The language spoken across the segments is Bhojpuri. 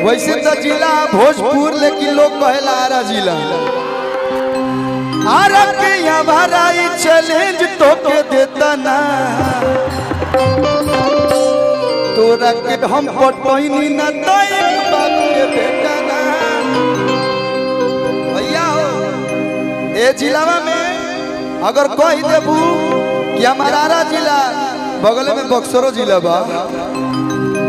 वैसे तो जिला भोजपुर लेकिन लोग कहला आरा जिला। आरा के यहाँ भराई चैलेंज तो के देता ना तोरा के हम पटोइनी ना तो एक बात के देता ना भैया हो ए जिलावा में अगर कह देबू कि हमारा जिला बगल में बक्सरो जिला बा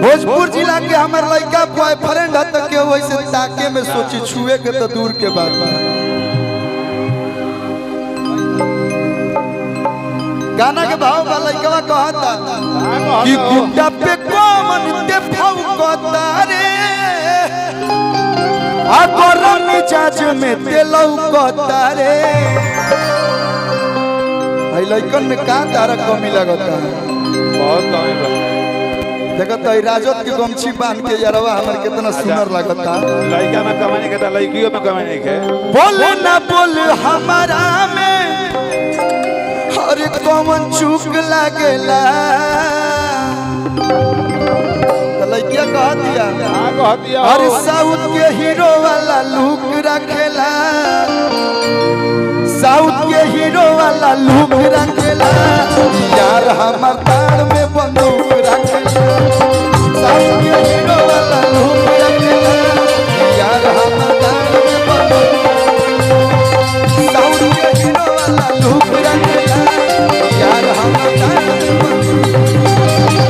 भोजपुर जिला के हमार लड़का बॉयफ्रेंड है तो के वैसे ताके में सोची छुए के तो दूर के बात बा। गाना के भाव वाला लड़का कहता कि गुंडा पे कौन ते फौकता रे आ गरम मिजाज में ते लौकता रे भाई लड़कन में का तारा कमी लगता बहुत कमी बा। देखो तो राजद के गमछी बांध के यारवा हमर कितना सुंदर लगता। लड़का में कमाने के लड़कियों में कमाने के बोले ना बोल हमारा में हर कौन चूक लागेला तो लड़किया कह दिया हर साउथ के हीरो वाला लुक रखेला साउथ के हीरो वाला लुक रखेला यार हमार तार में बंदूक रखेला साउथ के हीरो वाला लुक रखेला यार हमार तार में बंदूक साउथ के हीरो वाला लुक रखेला यार हमार तार में बंदूक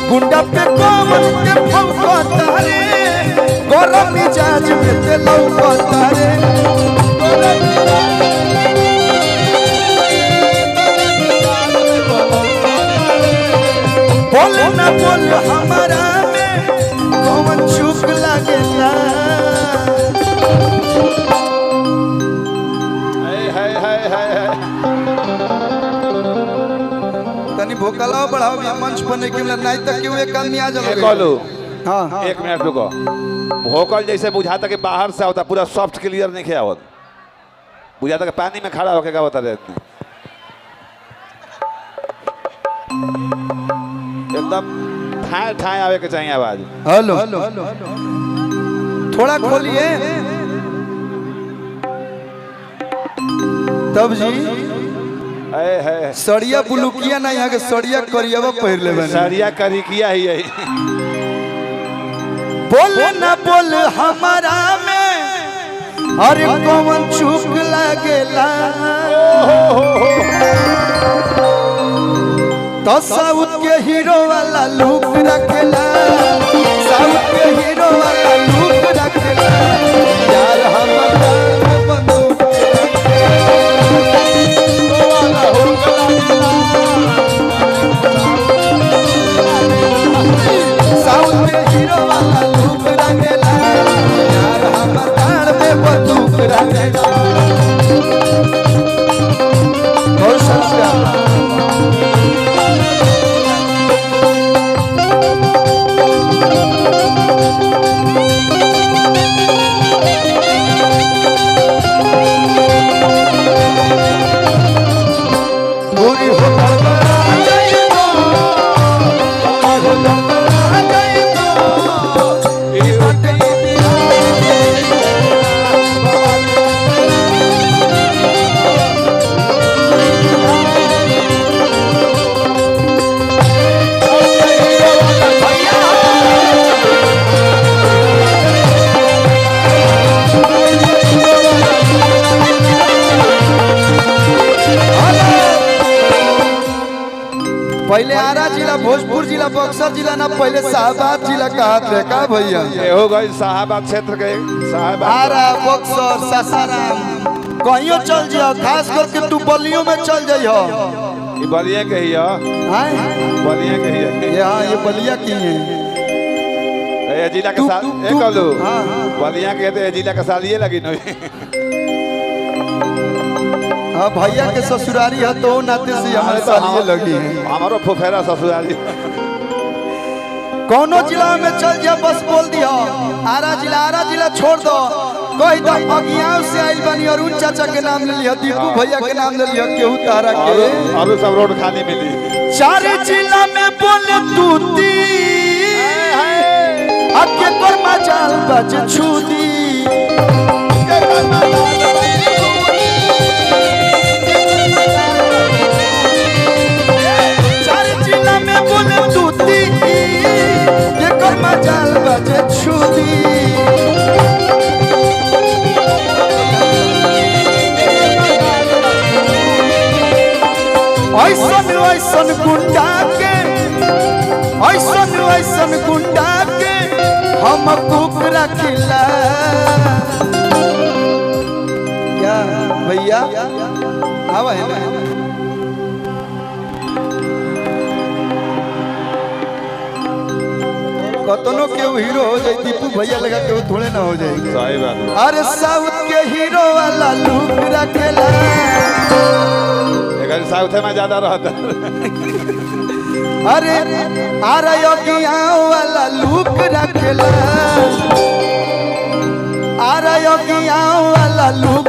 गुंडा पे कोमल के फौकता रे गरम मिजाज में ते लौकता रे बोले ना बोल हमारा में कौन चुप लागेला तनी भोकलाओ बढ़ाओ मंच पर नहीं नहीं तक क्यों एक आदमी आ जाओ। हाँ एक मिनट रुको। भोकल जैसे बुझाता कि बाहर से होता पूरा सॉफ्ट क्लियर नहीं किया होता बुझाता कि पानी में खड़ा होके का होता रहता एकदम ठाए ठाए आवे के चाहिए आवाज। हेलो थोड़ा खोलिए तब जी है सड़िया बुलुकिया ना यहाँ के सड़िया करियावा पहर ले बने सड़िया करिकिया ही यही बोले ना बोल हमारा में अरे कौन चूक लागेला तो साउथ के हीरो वाला लुक रखेला साउथ के हीरो वाला लुक रखेला यार हमारा बंदूक साउथ के हीरो वाला लुक रखेला यार हमार तार में बंदूक रखेला और संस्कार पहले आरा जिला भोजपुर जिला बक्सर जिला ना पहले शाहबाद जिला कहा थे का भैया हो गई शाहबाद क्षेत्र के शाहबाद आरा बक्सर सासाराम कहियो चल जाओ खास करके तू बलियों में चल जाइयो ये बलिया के ही है बलिया के ही है यहाँ ये बलिया की है ये जिला के साथ एक कलो बलिया के तो जिला का साल ये लगी नहीं हाँ भैया के ससुरारी है तो नाते से हमारे साल ये लगी है हमारो फुफेरा ससुरारी कौनो जिला में चल जा बस बोल दिया आरा जिला छोड़ दो कोई तो अगियाव से आइल बनी अरुण चाचा के नाम ले लिया, दीपू भैया के नाम ले लिया, केहू तारा के और सब रोड खाली मिली। चार जिला में बोले तूती आके पर मजाल बज छूदी चार जिला में बोले तूती के कर मजाल बज छूदी ऐसन ऐसन गुंडा के ऐसन ऐसन गुंडा के हम कुक रखिला क्या भैया आवा है ना कतनो के हीरो हो जाए दीपू भैया लगा के वो थोड़े ना हो जाएगी। सही बात। अरे साउथ के हीरो वाला लुक रखेला साउथ में ज्यादा रहता। अरे आरा योगियाओ वाला लुक रखेला आरा योगियाओ वाला लुक